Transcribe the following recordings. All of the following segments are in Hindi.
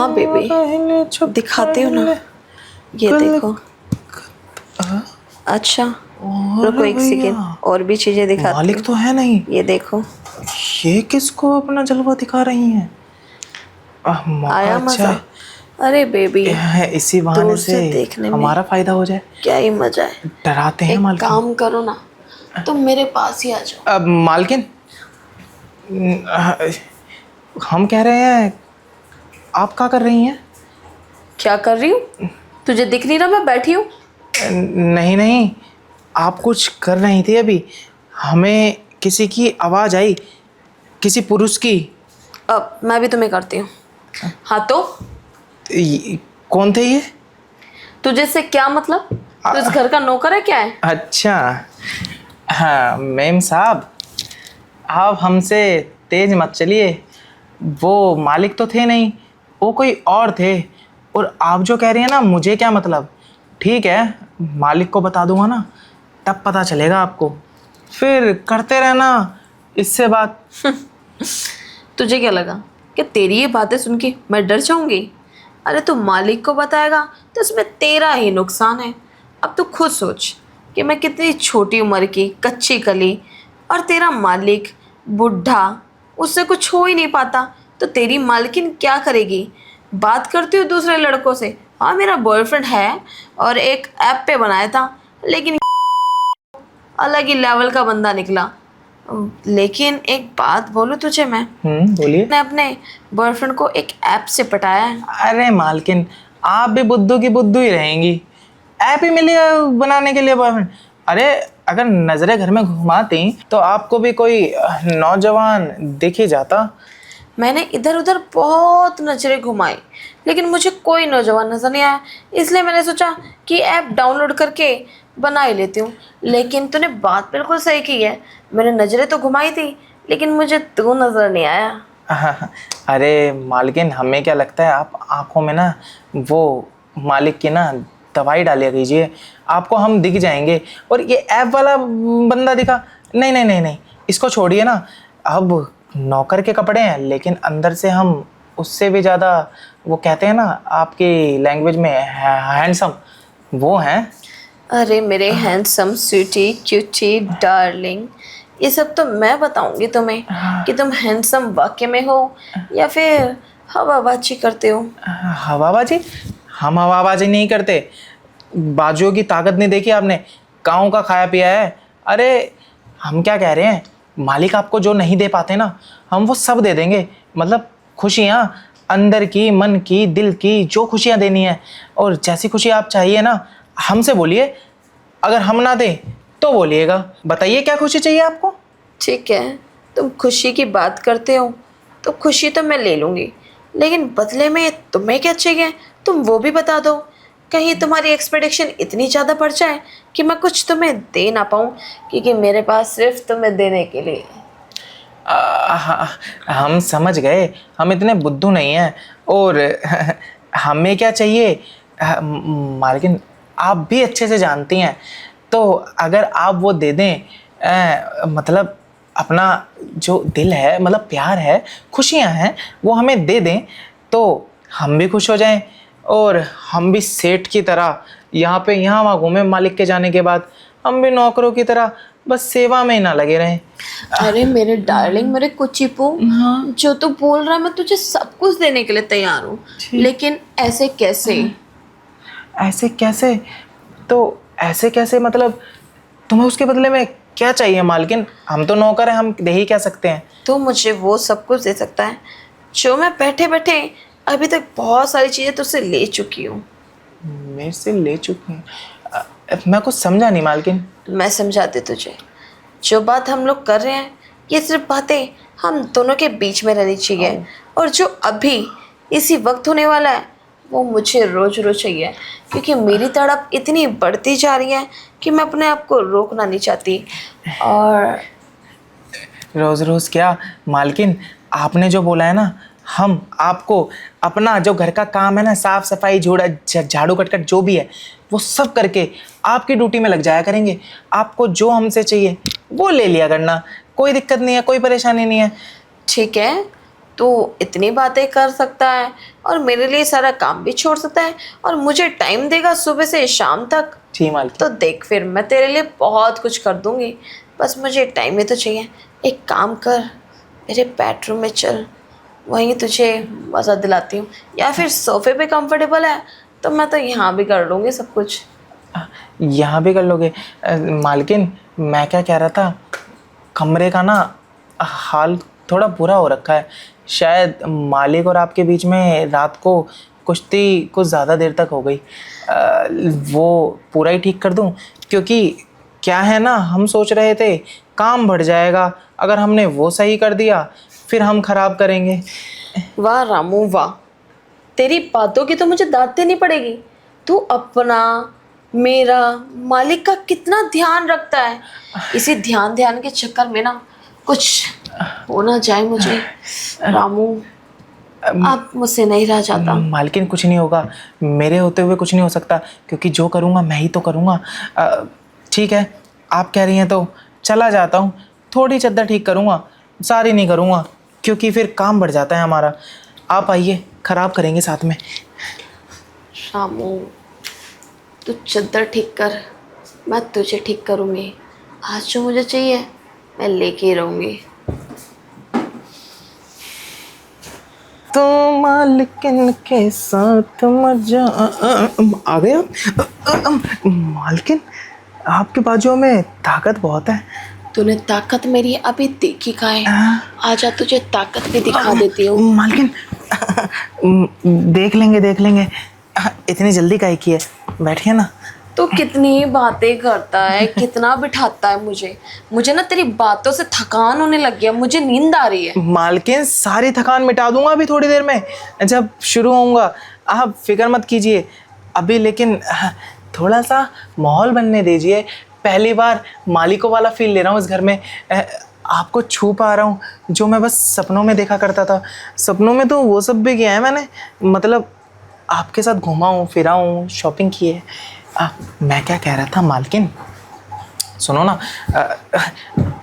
हाँ बेबी, दिखाती हूँ ना, ये देखो। अच्छा रुको एक सेकेंड, और भी चीजें दिखाती हूँ। मालिक तो है नहीं, ये देखो। ये किसको अपना जलवा दिखा रही हैं? मौका आया अच्छा मजा? अरे बेबी, है, इसी बहाने दूर से से देखने में हमारा फायदा हो जाए। क्या ही मजा है। डराते हैं एक मालकिन। काम करो ना, तुम मेरे पास ही आ जाओ। अब मालकिन, हम कह रहे हैं, आप क्या कर रही हैं? क्या कर रही हूँ? तुझे दिख नहीं रहा मैं बैठी हूँ? नहीं नहीं, आप कुछ कर रही थी अभी, हमें किसी की आवाज़ आई, किसी पुरुष की। अब मैं भी तुम्हें करती हूँ। हाँ तो कौन थे ये? तुझे से क्या मतलब? तू इस घर का नौकर है क्या है? अच्छा, हाँ मैम साहब, आप हमसे तेज मत चलिए, वो मालिक तो थे नहीं, वो कोई और थे। और आप जो कह रही हैं ना, मुझे क्या मतलब। ठीक है, मालिक को बता दूंगा ना, तब पता चलेगा आपको, फिर करते रहना इससे बात। तुझे क्या लगा कि तेरी ये बातें सुन के मैं डर जाऊंगी? अरे तू मालिक को बताएगा तो इसमें तेरा ही नुकसान है। अब तू खुद सोच कि मैं कितनी छोटी उम्र की कच्ची कली, और तेरा मालिक बुढ़ा, उससे कुछ हो ही नहीं पाता, तो तेरी मालकिन क्या करेगी? बात करती हूँ दूसरे लड़कों से। हाँ मेरा बॉयफ्रेंड है, और एक ऐप पे बनाया था, लेकिन अलग ही लेवल का बंदा निकला। लेकिन एक बात बोलूं तुझे, बोलिए। मैंने अपने बॉयफ्रेंड को एक ऐप से पटाया है। अरे मालकिन, आप भी बुद्धू की बुद्धू ही रहेंगी, ऐप ही मिली बनाने के लिए बॉयफ्रेंड। अरे अगर नजरें घर में घुमाती तो आपको भी कोई नौजवान दिख ही जाता। मैंने इधर उधर बहुत नजरें घुमाई, लेकिन मुझे कोई नौजवान नजर नहीं आया। इसलिए मैंने सोचा कि ऐप डाउनलोड करके बना ही लेती हूँ। लेकिन तूने बात बिल्कुल सही की है, मैंने नजरें तो घुमाई थी, लेकिन मुझे तू नजर नहीं आया। अरे मालकिन, हमें क्या लगता है, आप आंखों में ना वो मालिक की ना दवाई डालिया कीजिए, आपको हम दिख जाएंगे। और ये ऐप वाला बंदा दिखा, नहीं नहीं नहीं नहीं, इसको छोड़िए ना। अब नौकर के कपड़े हैं, लेकिन अंदर से हम उससे भी ज़्यादा, वो कहते हैं ना आपकी लैंग्वेज में, हैंडसम, वो हैं। अरे मेरे हैंडसम स्वीटी क्यूटी डार्लिंग, ये सब तो मैं बताऊंगी तुम्हें कि तुम हैंडसम वाकई में हो या फिर हवाबाजी करते हो। हवाबाजी? हम हवाबाजी नहीं करते, बाजुओं की ताकत नहीं देखी आपने, गाँव का खाया पिया है। अरे हम क्या कह रहे हैं, मालिक आपको जो नहीं दे पाते ना, हम वो सब दे देंगे। मतलब खुशियाँ, अंदर की, मन की, दिल की, जो खुशियाँ देनी है, और जैसी खुशी आप चाहिए ना, हमसे बोलिए। अगर हम ना दें तो बोलिएगा, बताइए क्या खुशी चाहिए आपको। ठीक है, तुम खुशी की बात करते हो तो खुशी तो मैं ले लूँगी, लेकिन बदले में तुम्हें क्या चाहिए तुम वो भी बता दो। कहीं तुम्हारी एक्सपेक्टेशन इतनी ज़्यादा बढ़ जाए कि मैं कुछ तुम्हें दे ना पाऊँ, क्योंकि मेरे पास सिर्फ तुम्हें देने के लिए है। हम समझ गए, हम इतने बुद्धू नहीं हैं। और हमें क्या चाहिए, मालकिन आप भी अच्छे से जानती हैं, तो अगर आप वो दे दें, मतलब अपना जो दिल है, मतलब प्यार है, खुशियां हैं, वो हमें दे दें, तो हम भी खुश हो जाएं, और हम भी सेठ की तरह यहाँ पे यहाँ वहाँ घूमें। मालिक के जाने के बाद हम भी नौकरों की तरह बस सेवा में ही ना लगे रहें। अरे मेरे डार्लिंग, मेरे कुचिपू, हाँ, जो तू बोल रहा है मैं तुझे सब कुछ देने के लिए तैयार हूँ, लेकिन ऐसे कैसे? ऐसे कैसे? तो ऐसे कैसे मतलब, तुम्हें उसके बदले में क्या चाहिए मालकिन? हम तो नौकर हैं, हम दे ही क्या सकते हैं। तू मुझे वो सब कुछ दे सकता है जो मैं बैठे बैठे अभी तक बहुत सारी चीज़ें तुझसे ले चुकी हूँ। मेरे से ले चुके हैं? मैं कुछ समझा नहीं मालकिन। मैं समझाती तुझे, जो बात हम लोग कर रहे हैं ये सिर्फ बातें हम दोनों के बीच में रहनी चाहिए, और जो अभी इसी वक्त होने वाला है वो मुझे रोज रोज चाहिए, क्योंकि मेरी तड़प इतनी बढ़ती जा रही है कि मैं अपने आप को रोकना नहीं चाहती। और रोज़ रोज़ क्या मालकिन, आपने जो बोला है ना, हम आपको अपना जो घर का काम है ना, साफ सफाई, झाड़ू कटकट जो भी है, वो सब करके आपकी ड्यूटी में लग जाया करेंगे। आपको जो हमसे चाहिए वो ले लिया करना, कोई दिक्कत नहीं है, कोई परेशानी नहीं है। ठीक है, तो इतनी बातें कर सकता है और मेरे लिए सारा काम भी छोड़ सकता है और मुझे टाइम देगा सुबह से शाम तक। जी मालकिन। तो देख फिर मैं तेरे लिए बहुत कुछ कर दूंगी, बस मुझे टाइम ही तो चाहिए। एक काम कर, मेरे बेडरूम में चल, वहीं तुझे मज़ा दिलाती हूँ, या फिर सोफे पे कंफर्टेबल है तो मैं तो यहाँ भी कर लूँगी सब कुछ। यहाँ भी कर लोगे? मालकिन मैं क्या कह रहा था, कमरे का ना हाल थोड़ा बुरा हो रखा है। शायद मालिक और आपके बीच में रात को कुश्ती कुछ ज़्यादा देर तक हो गई। वो पूरा ही ठीक कर दूं? क्योंकि क्या है ना, हम सोच रहे थे काम बढ़ जाएगा, अगर हमने वो सही कर दिया फिर हम खराब करेंगे। वाह रामू वाह, तेरी बातों की तो मुझे दाद देनी पड़ेगी। तू अपना, मेरा, मालिक का कितना ध्यान रखता है। इसी ध्यान ध्यान के चक्कर में ना कुछ हो ना जाए मुझे रामू, अब मुझसे नहीं रह जाता। मालकिन कुछ नहीं होगा, मेरे होते हुए कुछ नहीं हो सकता, क्योंकि जो करूँगा मैं ही तो करूँगा। ठीक है, आप कह रही हैं तो चला जाता हूँ। थोड़ी चद्दर ठीक करूँगा, सारी नहीं करूँगा, क्योंकि फिर काम बढ़ जाता है हमारा। आप आइए, खराब करेंगे साथ में। रामू तू चद्दर ठीक कर, मैं तुझे ठीक करूँगी। आज जो मुझे चाहिए मैं लेके ही रहूँगी। तो मालकिन के साथ मजा आ गया। मालकिन आपके बाजुओं में ताकत बहुत है। तूने ताकत मेरी अभी देखी कहाँ है? आजा तुझे ताकत भी दिखा देती हूँ। मालकिन देख लेंगे देख लेंगे, इतनी जल्दी काहे की है, बैठिए ना। तो कितनी बातें करता है, कितना बिठाता है मुझे ना तेरी बातों से थकान होने लग गया, मुझे नींद आ रही है। मालकिन सारी थकान मिटा दूंगा अभी थोड़ी देर में जब शुरू होऊंगा, आप फिक्र मत कीजिए अभी। लेकिन थोड़ा सा माहौल बनने दीजिए। पहली बार मालिकों वाला फील ले रहा हूँ इस घर में। आपको छू पा रहा हूँ जो मैं बस सपनों में देखा करता था। सपनों में तो वो सब भी किया है मैंने, मतलब आपके साथ घूमा हूँ, फिरा हूँ, शॉपिंग की है। मैं क्या कह रहा था मालकिन, सुनो ना,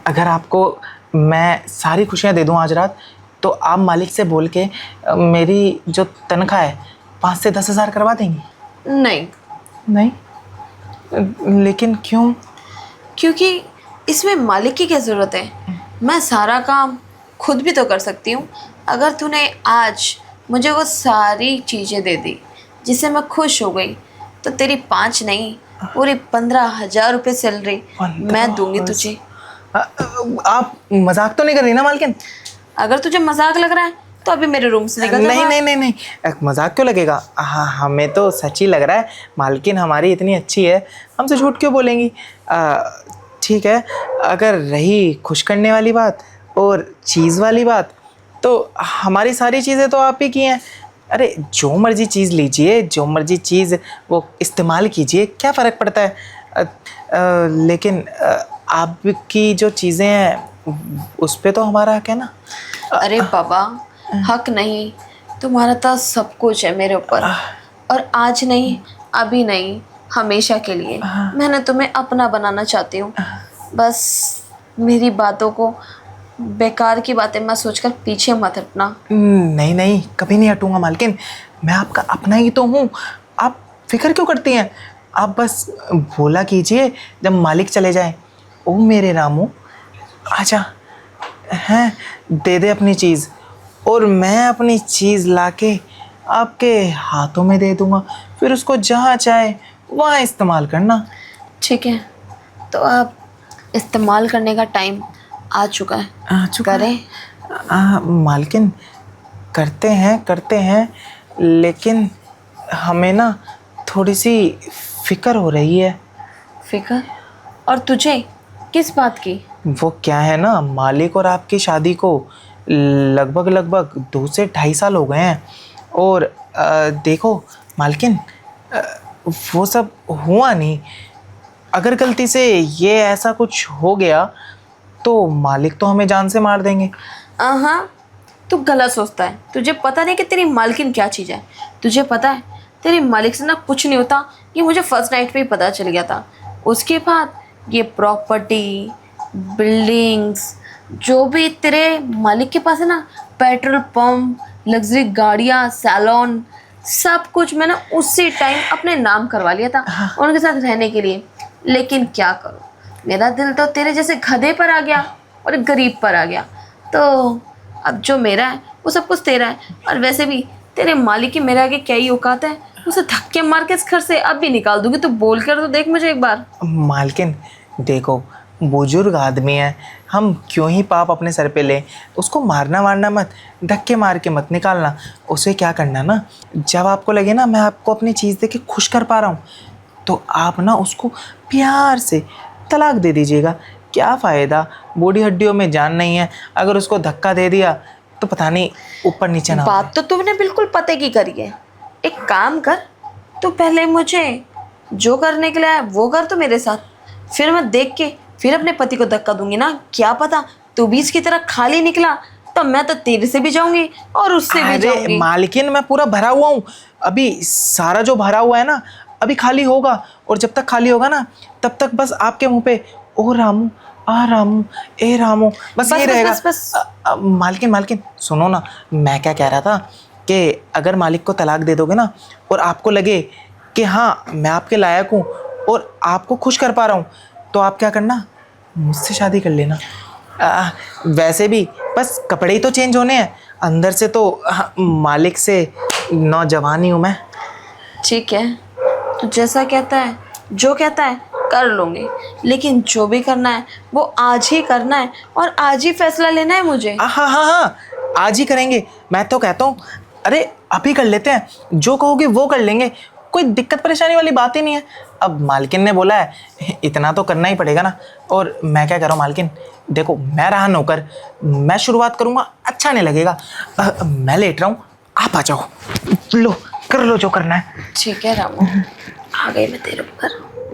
अगर आपको मैं सारी खुशियाँ दे दूँ आज रात, तो आप मालिक से बोल के मेरी जो तनख्वाह है 5 से 10 हज़ार करवा देंगी? नहीं नहीं? लेकिन क्यों? क्योंकि इसमें मालिक की क्या ज़रूरत है, मैं सारा काम खुद भी तो कर सकती हूँ। अगर तूने आज मुझे वो सारी चीज़ें दे दी जिससे मैं खुश हो गई, तो तेरी 5 नहीं पूरी 15,000 रुपये सैलरी मैं दूंगी तुझे। आप मजाक तो नहीं कर रही ना मालकिन? अगर तुझे मजाक लग रहा है तो अभी मेरे रूम से निकल जा। नहीं नहीं नहीं नहीं, मजाक क्यों लगेगा? हाँ, हमें तो सच ही लग रहा है। मालकिन हमारी इतनी अच्छी है, हमसे झूठ क्यों बोलेंगी? ठीक है, अगर रही खुश करने वाली बात और चीज़ वाली बात, तो हमारी सारी चीज़ें तो आप ही की हैं। अरे जो मर्जी चीज़ लीजिए, जो मर्जी चीज़ वो इस्तेमाल कीजिए, क्या फ़र्क पड़ता है? लेकिन आपकी जो चीज़ें हैं उस पे तो हमारा हक है ना। अरे बाबा, हक नहीं, तुम्हारा तो सब कुछ है मेरे ऊपर, और आज नहीं, अभी नहीं, हमेशा के लिए मैंने तुम्हें अपना बनाना चाहती हूँ। बस मेरी बातों को, बेकार की बातें मत सोचकर पीछे मत हटना। नहीं नहीं, कभी नहीं हटूंगा मालकिन, मैं आपका अपना ही तो हूँ। आप फिक्र क्यों करती हैं? आप बस बोला कीजिए जब मालिक चले जाए, ओ मेरे रामू आजा, हैं दे दे अपनी चीज़, और मैं अपनी चीज़ लाके आपके हाथों में दे दूँगा, फिर उसको जहाँ चाहे वहाँ इस्तेमाल करना। ठीक है, तो अब इस्तेमाल करने का टाइम आ चुका है। करें? मालकिन करते हैं, लेकिन हमें ना थोड़ी सी फिक्र हो रही है। फिक्र? और तुझे किस बात की? वो क्या है ना, मालिक और आपकी शादी को लगभग 2 से 2.5 साल हो गए हैं, और देखो मालकिन, वो सब हुआ नहीं। अगर गलती से ये ऐसा कुछ हो गया तो मालिक तो हमें जान से मार देंगे। हाँ, तू गलत सोचता है। तुझे पता नहीं कि तेरी मालकिन क्या चीज़ है। तुझे पता है तेरी मालिक से ना कुछ नहीं होता, ये मुझे फर्स्ट नाइट पे ही पता चल गया था। उसके बाद ये प्रॉपर्टी, बिल्डिंग्स, जो भी तेरे मालिक के पास है ना, पेट्रोल पंप, लग्जरी गाड़ियाँ, सैलून, सब कुछ मैंने उसी टाइम अपने नाम करवा लिया था उनके साथ रहने के लिए। लेकिन क्या करूँ, मेरा दिल तो तेरे जैसे गधे पर आ गया और गरीब पर आ गया। तो अब जो मेरा है वो सब कुछ तेरा है। और वैसे भी तेरे मालिक की मेरे आगे क्या ही औकात है, उसे धक्के मार के इस घर से अब भी निकाल दूंगी। तो बोल कर तो देख मुझे एक बार। मालकिन देखो, बुजुर्ग आदमी है, हम क्यों ही पाप अपने सर पे लें। उसको मारना वारना मत, धक्के मार के मत निकालना। उसे क्या करना ना, जब आपको लगे ना मैं आपको अपनी चीज़ दे के खुश कर पा रहा हूँ, तो आप ना उसको प्यार से तलाक दे दीजिएगा। क्या फ़ायदा, बूढ़ी हड्डियों में जान नहीं है। अगर उसको धक्का दे दिया तो पता नहीं ऊपर नीचे ना बात तो तुमने बिल्कुल पते की करी है। एक काम कर, तू पहले मुझे जो करने के लिए आया वो कर तो मेरे साथ, फिर मैं देख के फिर अपने पति को धक्का दूंगी ना। क्या पता तू भी इसकी तरह खाली निकला तो मैं तो तेरे से भी जाऊंगी और उससे भी अरे जाऊंगी। मालकिन, मैं पूरा भरा हुआ हूँ। अभी सारा जो भरा हुआ है ना, अभी खाली होगा। और जब तक खाली होगा ना, तब तक बस आपके मुंह पे ओ रामू, आ रामू, ए रामू, बस ये रहेगा। बस। मालकिन मालकिन सुनो ना, मैं क्या कह रहा था कि अगर मालिक को तलाक दे दोगे ना, और आपको लगे कि हाँ मैं आपके लायक हूँ और आपको खुश कर पा रहा हूँ, तो आप क्या करना, मुझसे शादी कर लेना। वैसे भी बस कपड़े ही तो चेंज होने हैं, अंदर से तो मालिक से नौजवान ही हूँ मैं। ठीक है, तो जैसा कहता है, जो कहता है कर लूंगी। लेकिन जो भी करना है वो आज ही करना है और आज ही फैसला लेना है मुझे। हाँ हाँ हाँ, आज ही करेंगे। मैं तो कहता हूँ, अरे अभी कर लेते हैं, जो कहोगे वो कर लेंगे। कोई दिक्कत परेशानी वाली बात ही नहीं है। अब मालकिन ने बोला है, इतना तो करना ही पड़ेगा ना। और मैं क्या कह रहा हूँ मालकिन, देखो मैं रहा नौकर, मैं शुरुआत करूँगा, अच्छा नहीं लगेगा। मैं लेट रहा हूँ, आप आ जाओ, लो कर लो जो करना है। ठीक है रामू, आ गई मैं तेरे ऊपर।